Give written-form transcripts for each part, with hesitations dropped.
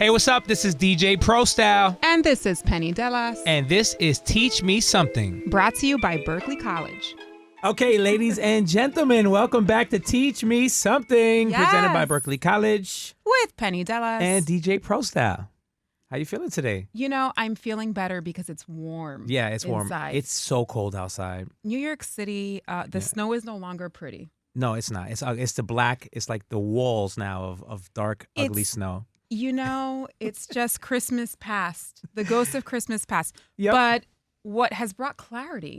Hey, what's up? This is DJ Pro Style. And this is Penny Delas. And this is Teach Me Something. Brought to you by Berkeley College. Okay, ladies and gentlemen, welcome back to Teach Me Something. Yes. Presented by Berkeley College. With Penny Delas. And DJ Pro Style. How you feeling today? You know, I'm feeling better because it's warm. Yeah, it's warm. inside. It's so cold outside. New York City, the snow is no longer pretty. No, it's not. It's the black. It's like the walls now of dark, ugly snow. You know, it's just Christmas past, the ghost of Christmas past. Yep. But what has brought clarity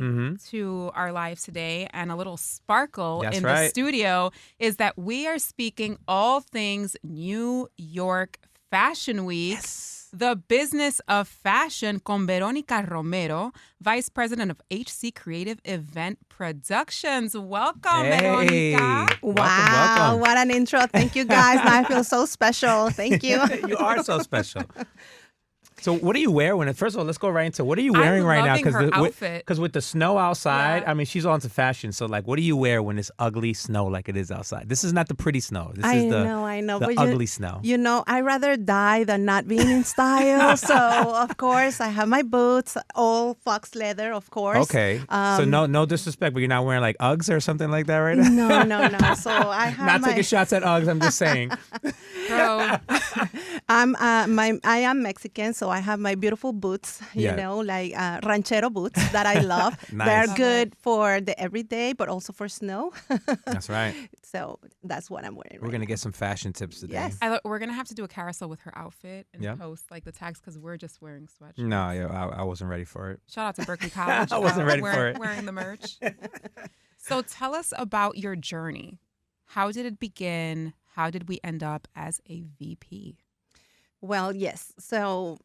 to our lives today and a little sparkle the studio is that we are speaking all things New York Fashion Week. Yes. The Business of Fashion con Veronica Romero, Vice President of HC Creative Event Productions. Welcome, Veronica. Wow, what an intro. Thank you, guys. I feel so special. Thank you. You are so special. So what do you wear first of all, let's go right into what are you wearing right now? Because with the snow outside, I mean, she's on to fashion. So like, what do you wear when it's ugly snow like it is outside? This is not the pretty snow. This is the ugly snow. You know, I rather die than not being in style. So of course, I have my boots, all fox leather, of course. Okay. So no disrespect, but you're not wearing like Uggs or something like that right now? No. So I have taking shots at Uggs. I'm just saying. Bro. I am Mexican, so I have my beautiful boots, you know, like ranchero boots that I love. Nice. They're good for the everyday, but also for snow. That's right. So that's what I'm wearing. We're going to get some fashion tips today. Yes. We're going to have to do a carousel with her outfit and post like the tags because we're just wearing sweatshirts. No, I wasn't ready for it. Shout out to Berkeley College. I wasn't ready for it. Wearing the merch. So tell us about your journey. How did it begin? How did we end up as a VP? Well, yes. So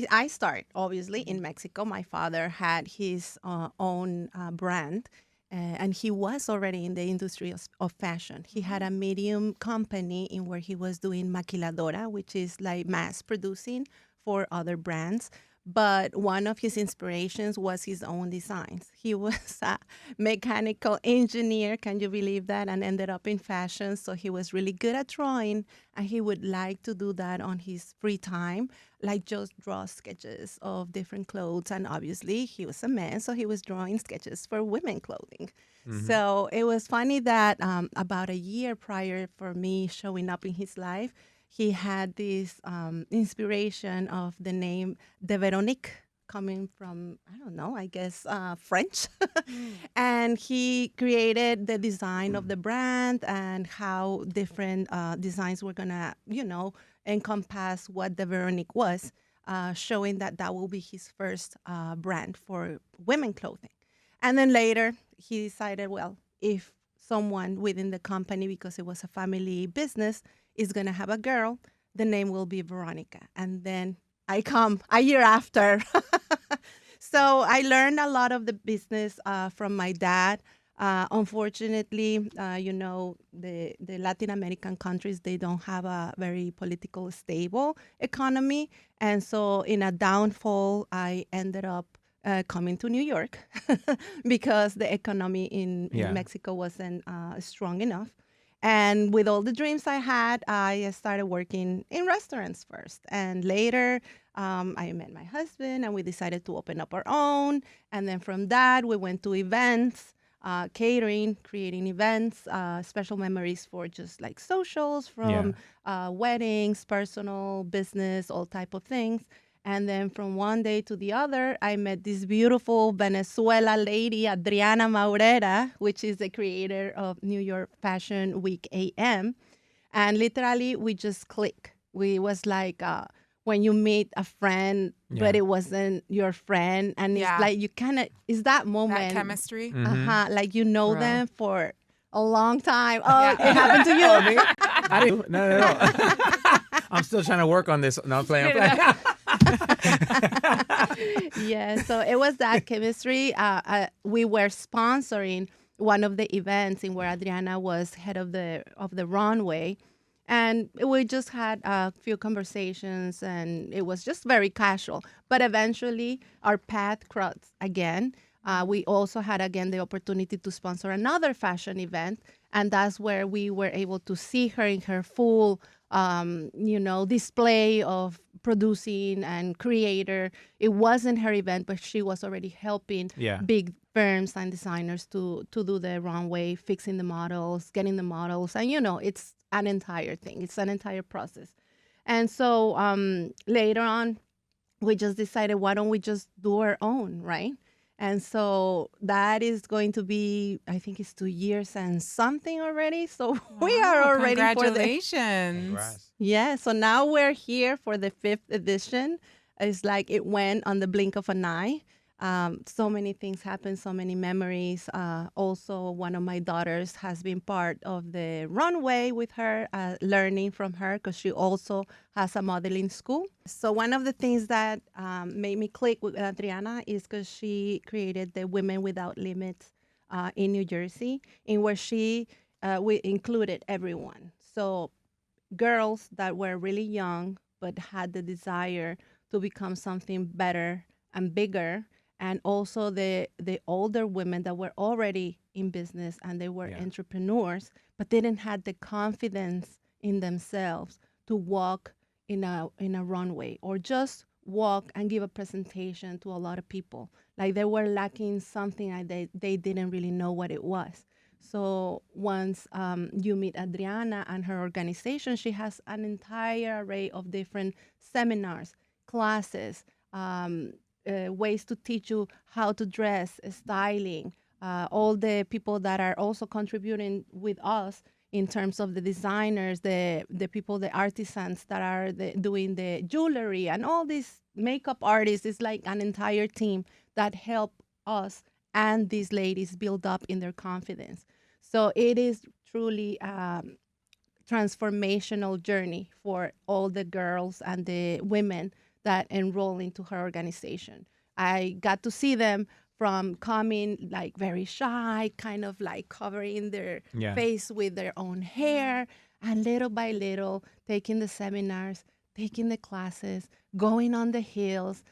I start obviously in Mexico. My father had his own brand, and he was already in the industry of fashion. He had a medium company in where he was doing maquiladora, which is like mass producing for other brands. But one of his inspirations was his own designs. He was a mechanical engineer, can you believe that? And ended up in fashion. So he was really good at drawing, and he would like to do that on his free time, like just draw sketches of different clothes. And obviously he was a man, so he was drawing sketches for women clothing. So it was funny that about a year prior for me showing up in his life, he had this inspiration of the name de Veronique, coming from, I don't know, I guess French. And he created the design of the brand and how different designs were going to, encompass what the Veronique was, showing that will be his first brand for women clothing. And then later he decided, well, if someone within the company, because it was a family business, is going to have a girl, the name will be Veronica. And then I come a year after. So I learned a lot of the business from my dad. Unfortunately, the Latin American countries, they don't have a very political stable economy. And so in a downfall, I ended up coming to New York because the economy in Mexico wasn't strong enough. And with all the dreams I had, I started working in restaurants first. And later, I met my husband, and we decided to open up our own. And then from that, we went to events, catering, creating events, special memories for just like socials, from weddings, personal, business, all type of things. And then from one day to the other, I met this beautiful Venezuela lady, Adriana Maurera, which is the creator of New York Fashion Week AM. And literally, we just clicked. We was like when you meet a friend, but it wasn't your friend. And it's like you kind of, it's that moment. That chemistry. Like you know them for a long time. Oh, it happened to you. I didn't. No. I'm still trying to work on this. No, I'm playing. Yeah, so it was that chemistry. We were sponsoring one of the events in where Adriana was head of the Runway, and we just had a few conversations, and it was just very casual. But eventually, our path crossed again. We also had, again, the opportunity to sponsor another fashion event, and that's where we were able to see her in her full, display of producing and creator. It wasn't her event, but she was already helping big firms and designers to do the runway, fixing the models, getting the models. And, it's an entire thing. It's an entire process. And so later on, we just decided, why don't we just do our own, right? And so that is going to be, I think it's 2 years and something already. So we are already congratulations. Yeah, so now we're here for the 5th edition. It's like it went on the blink of an eye. So many things happened, so many memories. Also, one of my daughters has been part of the runway with her, learning from her because she also has a modeling school. So one of the things that made me click with Adriana is because she created the Women Without Limits in New Jersey, in where we included everyone. So girls that were really young but had the desire to become something better and bigger, and also the older women that were already in business and they were entrepreneurs, but didn't have the confidence in themselves to walk in a runway or just walk and give a presentation to a lot of people. Like they were lacking something and they didn't really know what it was. So once you meet Adriana and her organization, she has an entire array of different seminars, classes, ways to teach you how to dress, styling, all the people that are also contributing with us in terms of the designers, the people, the artisans that are doing the jewelry and all these makeup artists. It's like an entire team that help us and these ladies build up in their confidence. So it is truly a transformational journey for all the girls and the women that enroll into her organization. I got to see them from coming like very shy, kind of like covering their face with their own hair, and little by little taking the seminars, taking the classes, going on the hills,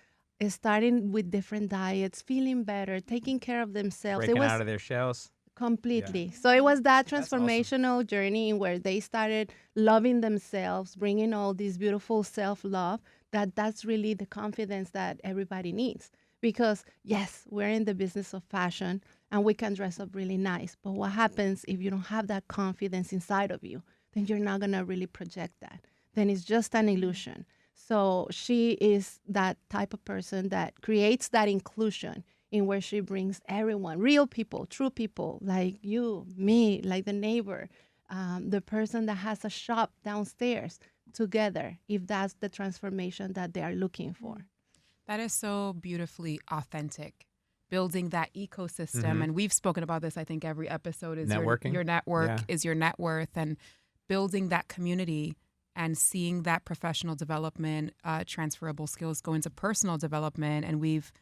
starting with different diets, feeling better, taking care of themselves. Breaking out of their shells. Completely. Yeah. So it was that transformational journey in where they started loving themselves, bringing all this beautiful self-love. That's really the confidence that everybody needs. Because yes, we're in the business of fashion and we can dress up really nice. But what happens if you don't have that confidence inside of you? Then you're not going to really project that. Then it's just an illusion. So she is that type of person that creates that inclusion in where she brings everyone, real people, true people, like you, me, like the neighbor, the person that has a shop downstairs, together, if that's the transformation that they are looking for. That is so beautifully authentic, building that ecosystem. Mm-hmm. And we've spoken about this, I think, every episode is networking. Your network is your net worth, and building that community and seeing that professional development, transferable skills go into personal development. And we've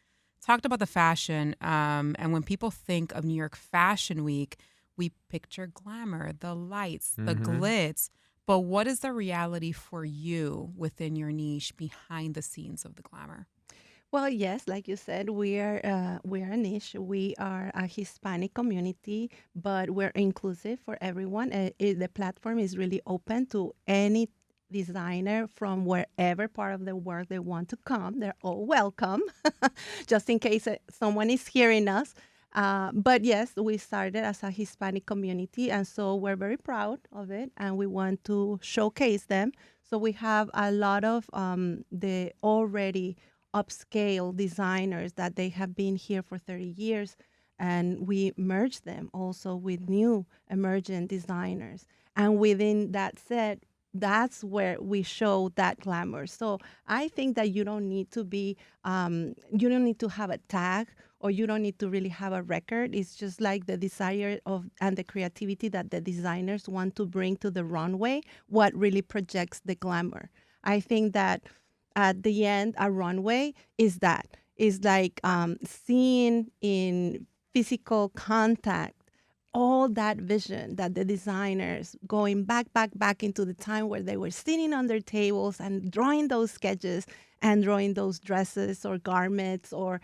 talked about the fashion, and when people think of New York Fashion Week, we picture glamour, the lights, the glitz. But what is the reality for you within your niche behind the scenes of the glamour? Well, yes, like you said, we are a niche. We are a Hispanic community, but we're inclusive for everyone. The platform is really open to any designer from wherever part of the world they want to come. They're all welcome, just in case someone is hearing us. But yes, we started as a Hispanic community, and so we're very proud of it, and we want to showcase them. So we have a lot of the already upscale designers that they have been here for 30 years, and we merge them also with new emerging designers. And within that set, that's where we show that glamour. So I think that you don't need to be, you don't need to have a tag, or you don't need to really have a record. It's just like the desire of and the creativity that the designers want to bring to the runway, what really projects the glamour. I think that at the end, a runway is like seeing in physical contact all that vision that the designers going back into the time where they were sitting on their tables and drawing those sketches and drawing those dresses or garments or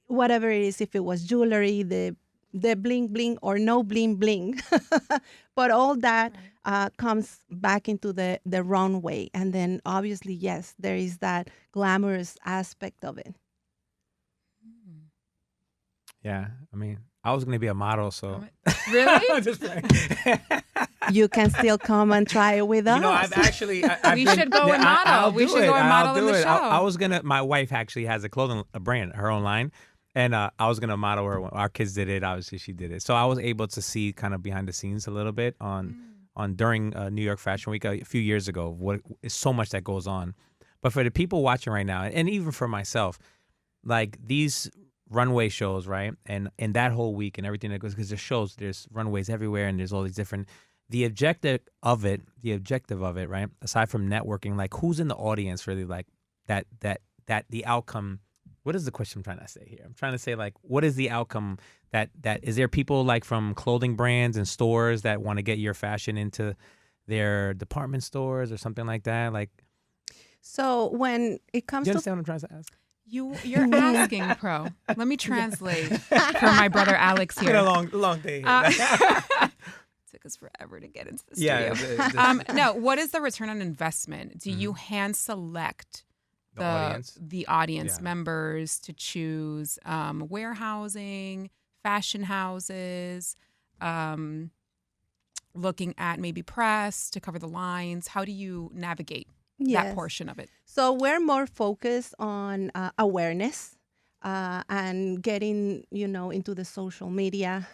whatever it is, if it was jewelry, the the bling bling or no bling bling, but all that comes back into the runway. And then obviously, yes, there is that glamorous aspect of it. Yeah, I mean, I was going to be a model, so. Really? Just playing. You can still come and try it with us. You know, I've actually... we should go and model. We should go and model in the show. I was going to... My wife actually has a brand, her own line. And I was going to model her when our kids did it. Obviously, she did it. So I was able to see kind of behind the scenes a little bit during New York Fashion Week a few years ago. What is so much that goes on. But for the people watching right now, and even for myself, like these runway shows, right? And that whole week and everything that goes, because there's runways everywhere and there's all these different... The objective of it, right? Aside from networking, like who's in the audience really, like that the outcome... What is the question I'm trying to say here? I'm trying to say, like, what is the outcome that is there people like from clothing brands and stores that want to get your fashion into their department stores or something like that? Like, so when it comes do you understand what I'm trying to ask? You're asking, Pro. Let me translate for my brother Alex here. It's been a long day. Took us forever to get into the studio. Yeah. No, what is the return on investment? Do you hand select the audience members to choose warehousing, fashion houses, looking at maybe press to cover the lines? How do you navigate that portion of it? So we're more focused on awareness and getting, into the social media,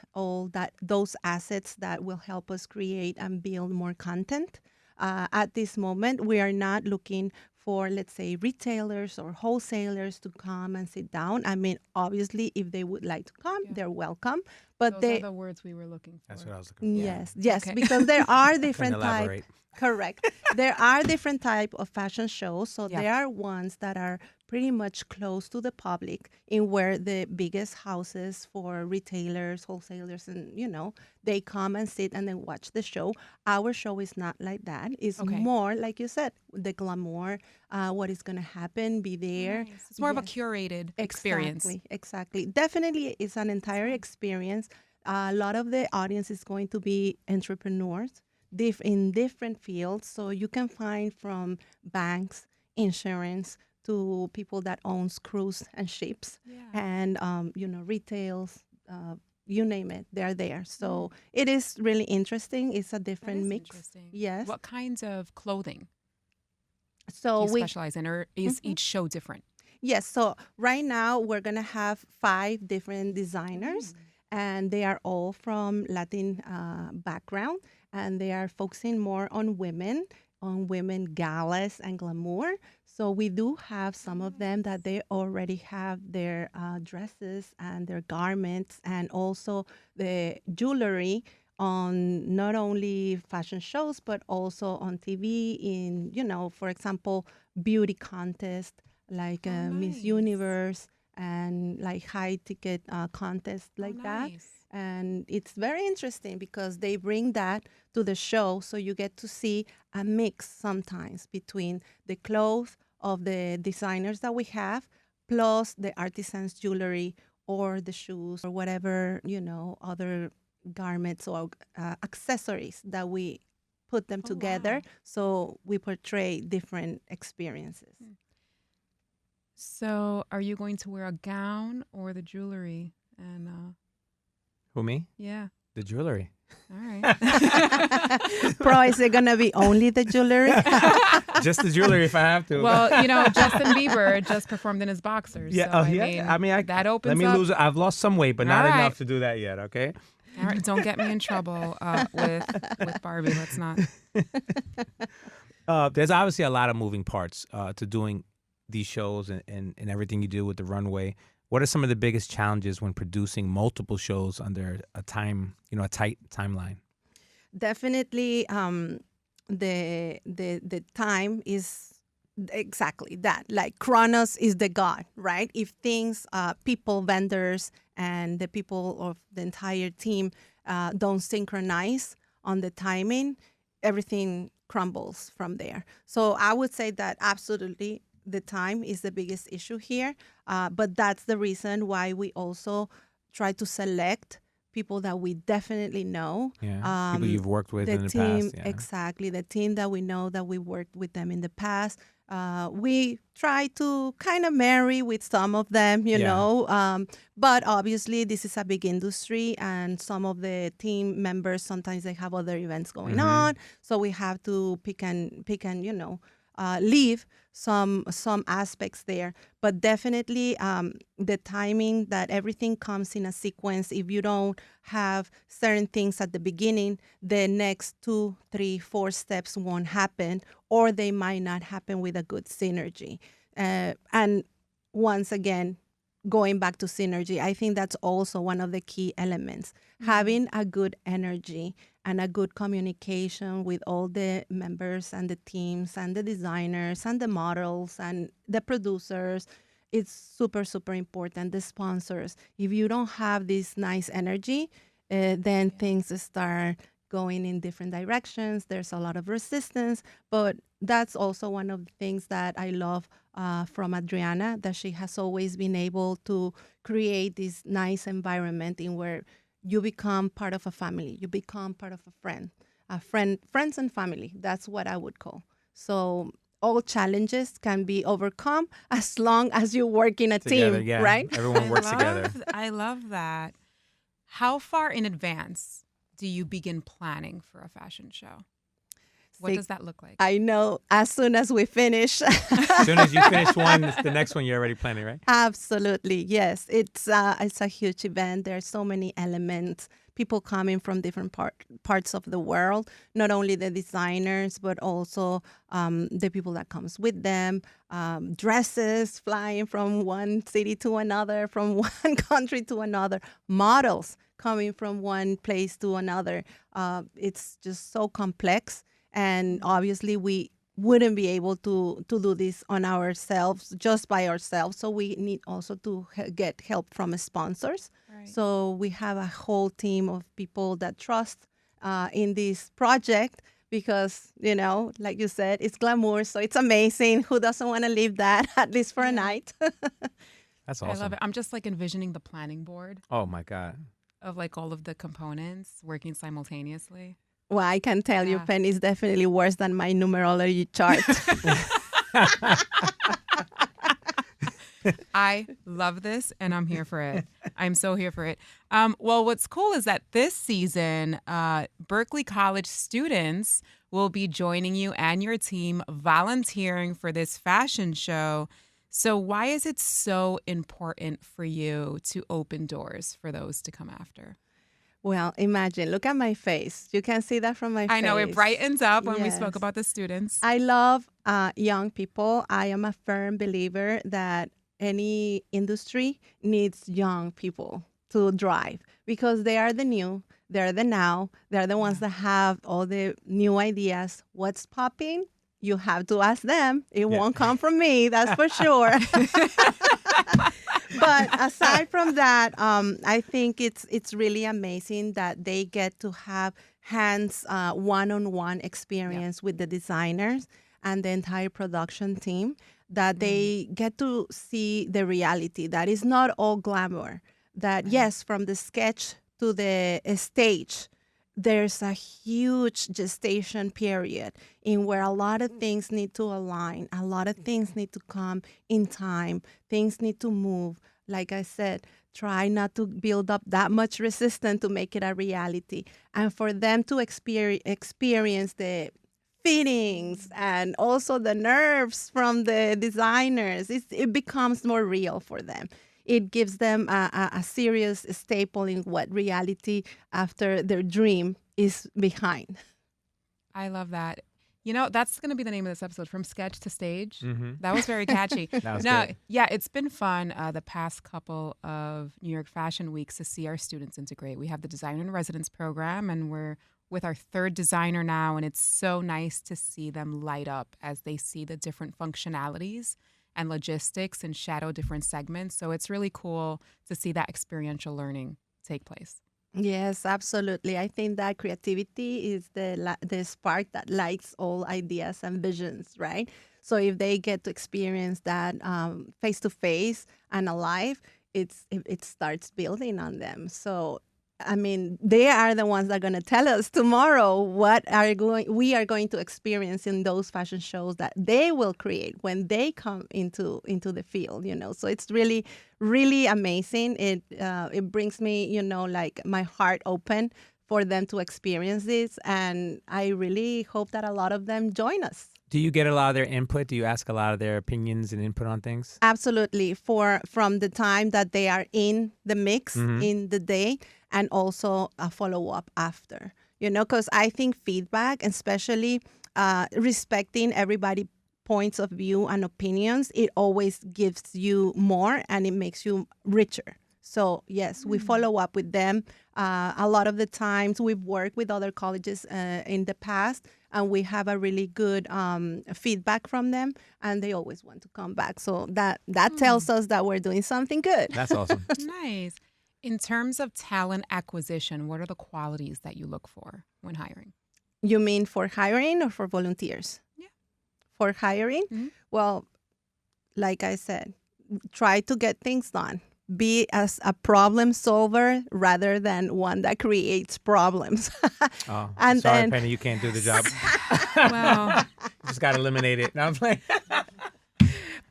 those assets that will help us create and build more content. At this moment, we are not looking for, let's say, retailers or wholesalers to come and sit down. I mean, obviously, if they would like to come, they're welcome. But those are the words we were looking for. That's what I was looking for. Yes, okay. Because there are different types. Elaborate. Correct. There are different type of fashion shows. So there are ones that are pretty much close to the public, in where the biggest houses for retailers, wholesalers, and they come and sit and then watch the show. Our show is not like that. It's more, like you said, the glamour, what is going to happen, be there. Nice. It's more of a curated experience. Exactly. Definitely, it's an entire experience. A lot of the audience is going to be entrepreneurs in different fields. So you can find from banks, insurance, to people that owns cruise and ships, and retails, you name it, they're there. So it is really interesting. It's a different mix. Yes. What kinds of clothing do you specialize in, or is each show different? Yes. So right now we're gonna have 5 different designers, and they are all from Latin background, and they are focusing more on women galas and glamour. So we do have some of them that they already have their dresses and their garments, and also the jewelry on not only fashion shows, but also on TV in, for example, beauty contest like Miss Universe, and like high ticket contests like that. And it's very interesting because they bring that to the show. So you get to see a mix sometimes between the clothes of the designers that we have, plus the artisans' jewelry or the shoes or whatever, other garments or accessories that we put them together. Wow. So we portray different experiences. So are you going to wear a gown or the jewelry? And who, me? Yeah. The jewelry. All right. Pro, is it going to be only the jewelry? Just the jewelry if I have to. Well, Justin Bieber just performed in his boxers. Yeah, so, I mean, that opens let me up. lose. I've lost some weight, but not enough to do that yet, okay? All right, don't get me in trouble with Barbie. Let's not. There's obviously a lot of moving parts to doing these shows and everything you do with the runway. What are some of the biggest challenges when producing multiple shows under a tight timeline? Definitely, the time is exactly that. Like Chronos is the god, right? If things, people, vendors, and the people of the entire team don't synchronize on the timing, everything crumbles from there. So I would say that absolutely the time is the biggest issue here, but that's the reason why we also try to select people that we definitely know. Yeah, people you've worked with in the past. Yeah. Exactly. The team that we know that we worked with them in the past. We try to kind of marry with some of them, you know, but obviously this is a big industry, and some of the team members, sometimes they have other events going on. So we have to pick and leave some aspects there. But definitely the timing, that everything comes in a sequence. If you don't have certain things at the beginning, the next 2, 3, 4 steps won't happen, or they might not happen with a good synergy. And once again, going back to synergy, I think that's also one of the key elements. Having a good energy and a good communication with all the members and the teams and the designers and the models and the producers. It's super, super important. The sponsors. If you don't have this nice energy, then things start going in different directions. There's a lot of resistance, but that's also one of the things that I love from Adriana, that she has always been able to create this nice environment in where you become part of a family. You become part of friends and family. That's what I would call. So all challenges can be overcome as long as you work in a team, right? Everyone works together. I love that. How far in advance do you begin planning for a fashion show? What does that look like? I know, as soon as we finish. As soon as you finish one, the next one you're already planning, right? Absolutely, yes. It's a huge event. There are so many elements. People coming from different parts of the world. Not only the designers, but also the people that comes with them. Dresses flying from one city to another, from one country to another. Models coming from one place to another. It's just so complex. And obviously, we wouldn't be able to do this on ourselves, just by ourselves. So we need also to get help from sponsors. Right. So we have a whole team of people that trust in this project because, you know, like you said, it's glamour. So it's amazing. Who doesn't want to leave that, at least for a night? That's awesome. I love it. I'm just like envisioning the planning board. Oh, my God. Of like all of the components working simultaneously. Well, I can tell you, Penny is definitely worse than my numerology chart. I love this, and I'm here for it. I'm so here for it. Well, what's cool is that this season, Berkeley College students will be joining you and your team volunteering for this fashion show. So why is it so important for you to open doors for those to come after? Well, imagine, look at my face. You can see that from my face. I know, it brightens up when we spoke about the students. I love young people. I am a firm believer that any industry needs young people to drive because they are the new, they're the now, they're the ones that have all the new ideas. What's popping? You have to ask them. It won't come from me, that's for sure. But aside from that, I think it's really amazing that they get to have hands one-on-one experience with the designers and the entire production team, that they get to see the reality, that is not all glamour, that yes, from the sketch to the stage, there's a huge gestation period in where a lot of things need to align, a lot of things need to come in time, things need to move. Like I said, try not to build up that much resistance to make it a reality. And for them to experience the fittings and also the nerves from the designers, it becomes more real for them. It gives them a serious staple in what reality after their dream is behind. I love that. You know, that's going to be the name of this episode, From Sketch to Stage. That was very catchy. That was good. Yeah, it's been fun the past couple of New York Fashion Weeks to see our students integrate. We have the Designer in Residence program, and we're with our third designer now, and it's so nice to see them light up as they see the different functionalities and logistics and shadow different segments. So it's really cool to see that experiential learning take place. Yes, absolutely. I think that creativity is the spark that lights all ideas and visions, right? So if they get to experience that face to face and alive, it starts building on them. So I mean, they are the ones that are going to tell us tomorrow what we are going to experience in those fashion shows that they will create when they come into the field, So it's really, really amazing. It brings me, like my heart open for them to experience this. And I really hope that a lot of them join us. Do you get a lot of their input? Do you ask a lot of their opinions and input on things? Absolutely. From the time that they are in the mix in the day, and also a follow-up after, because I think feedback, especially respecting everybody's points of view and opinions, it always gives you more and it makes you richer. So, yes, we follow up with them. A lot of the times we've worked with other colleges in the past, and we have a really good feedback from them, and they always want to come back. So that tells us that we're doing something good. That's awesome. Nice. In terms of talent acquisition, what are the qualities that you look for when hiring? You mean for hiring or for volunteers? Yeah. For hiring? Mm-hmm. Well, like I said, try to get things done. Be as a problem solver rather than one that creates problems. And sorry, then... Penny, you can't do the job. Wow. Just got to eliminate it. No, I'm playing.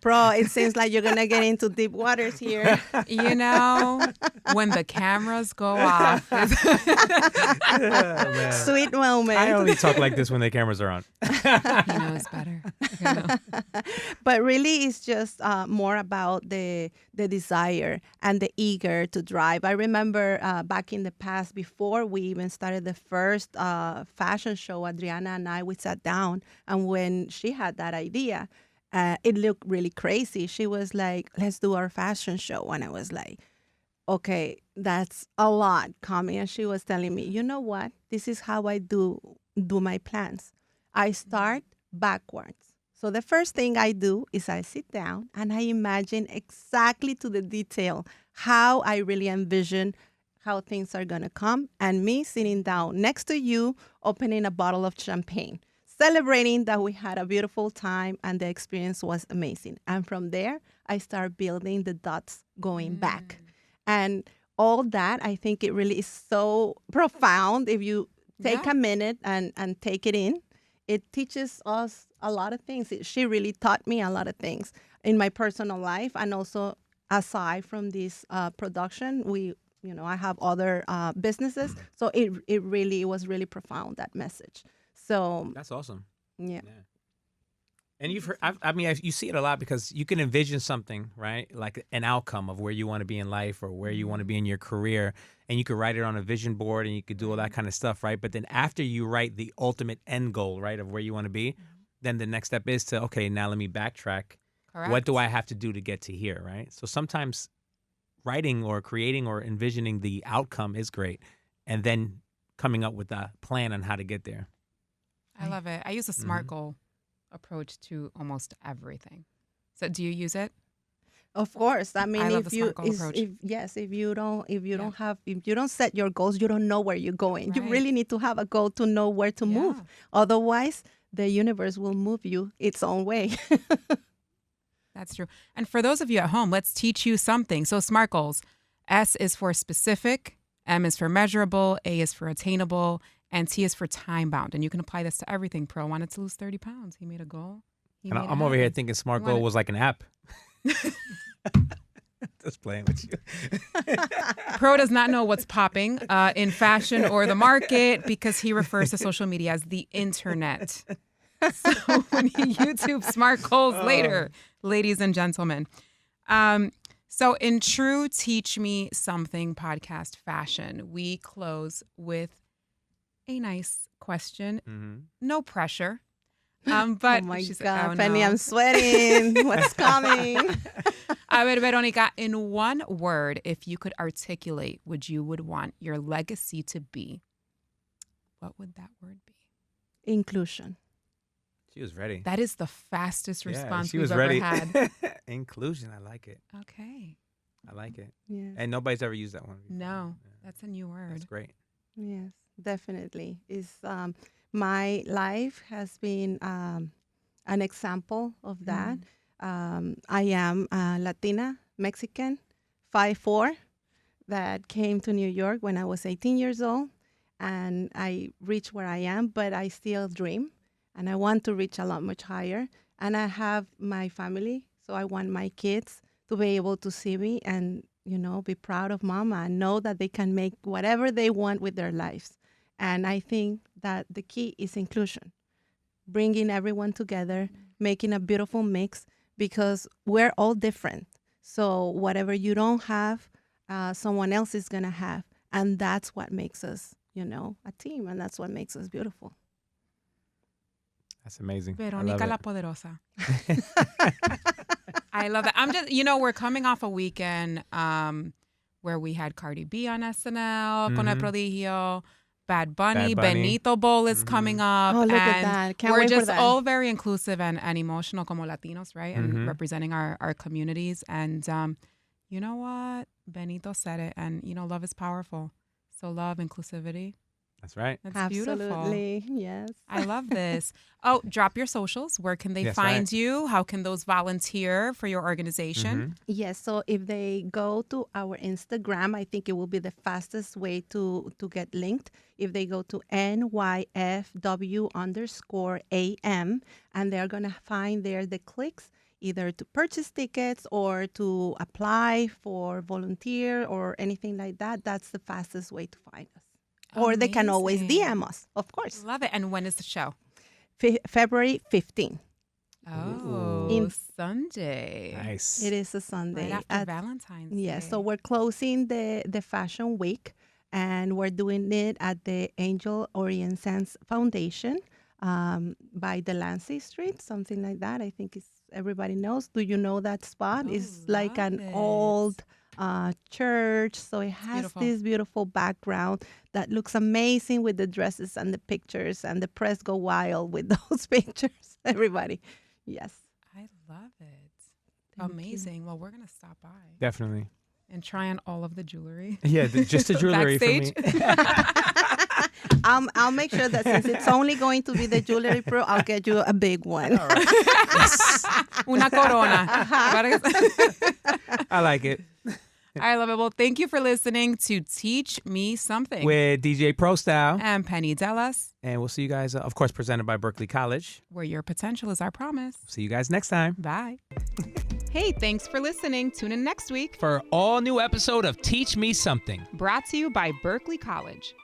Bro, it seems like you're going to get into deep waters here. When the cameras go off. Sweet moment. I only talk like this when the cameras are on. He knows better. But really, it's just more about the desire and the eager to drive. I remember back in the past, before we even started the first fashion show, Adriana and I, we sat down, and when she had that idea, it looked really crazy. She was like, let's do our fashion show. And I was like, okay, that's a lot coming. And she was telling me, you know what? This is how I do my plans. I start backwards. So the first thing I do is I sit down and I imagine exactly to the detail how I really envision how things are going to come. And me sitting down next to you, opening a bottle of champagne, celebrating that we had a beautiful time and the experience was amazing. And from there, I start building the dots going back. And all that, I think it really is so profound. If you take a minute and take it in, it teaches us a lot of things. She really taught me a lot of things in my personal life. And also, aside from this production, I have other businesses. So it was really profound, that message. So that's awesome. Yeah. And you've heard, you see it a lot because you can envision something, right? Like an outcome of where you want to be in life or where you want to be in your career. And you could write it on a vision board and you could do all that kind of stuff, right? But then after you write the ultimate end goal, right, of where you want to be, then the next step is to, okay, now let me backtrack. Correct. What do I have to do to get to here, right? So sometimes writing or creating or envisioning the outcome is great. And then coming up with a plan on how to get there. I love it. I use a SMART goal approach to almost everything. So do you use it? Of course. I mean, I love the SMART goal approach. If you don't set your goals, you don't know where you're going. Right. You really need to have a goal to know where to move. Otherwise, the universe will move you its own way. That's true. And for those of you at home, let's teach you something. So SMART goals. S is for specific, M is for measurable, A is for attainable, and T is for time bound. And you can apply this to everything. Pro wanted to lose 30 pounds. He made a goal. I'm over here thinking SMART goal was like an app. Just playing with you. Pro does not know what's popping in fashion or the market because he refers to social media as the internet. So when you YouTube SMART goals later, ladies and gentlemen. So in true Teach Me Something podcast fashion, we close with a nice question. No pressure. But oh my God, Penny, I'm sweating. What's coming? A ver, Veronica, in one word, if you could articulate what you would want your legacy to be, what would that word be? Inclusion. She was ready. That is the fastest response we've ever had. Inclusion, I like it. Okay. I like it. Yeah. And nobody's ever used that one before. No, that's a new word. That's great. Yes, definitely. My life has been an example of that. I am Latina, Mexican, 5'4". that came to New York when I was 18 years old, and I reached where I am, but I still dream, and I want to reach a lot much higher. And I have my family, so I want my kids to be able to see me and, be proud of mama and know that they can make whatever they want with their lives. And I think that the key is inclusion, bringing everyone together, making a beautiful mix, because we're all different. So whatever you don't have, someone else is going to have. And that's what makes us, a team. And that's what makes us beautiful. That's amazing. Veronica la Poderosa. I love that. I'm just, we're coming off a weekend where we had Cardi B on SNL, Con El Prodigio, Bad Bunny. Benito Bowl is coming up. Oh, look at that. Can't we're wait just for that. all very inclusive and emotional como Latinos, right? And representing our communities. And you know what? Benito said it. And, love is powerful. So love, inclusivity. That's right. That's Absolutely. Beautiful. Yes. I love this. Oh, drop your socials. Where can they find you? How can those volunteer for your organization? Yes. So if they go to our Instagram, I think it will be the fastest way to get linked. If they go to NYFW_AM, and they're going to find there the clicks either to purchase tickets or to apply for volunteer or anything like that. That's the fastest way to find us. Or they can always DM us, of course. Love it. And when is the show? February 15th. Oh, Sunday. Nice. It is a Sunday. Right after Valentine's Day. Yes, so we're closing the Fashion Week, and we're doing it at the Angel Orient Sands Foundation by Delancey Street, something like that. I think everybody knows. Do you know that spot? It's like an old church, so it has this beautiful background that looks amazing with the dresses and the pictures, and the press go wild with those pictures. Everybody, yes. I love it. Amazing. Well, we're gonna stop by Definitely and try on all of the jewelry. Yeah, just the jewelry for me. I'll make sure that since it's only going to be the jewelry pro, I'll get you a big one. All right. Yes. Una corona. I like it. I love it. Well, thank you for listening to Teach Me Something with DJ Pro Style and Penny Dellas. And we'll see you guys, of course, presented by Berkeley College, where your potential is our promise. See you guys next time. Bye. Hey, thanks for listening. Tune in next week for an all new episode of Teach Me Something, brought to you by Berkeley College.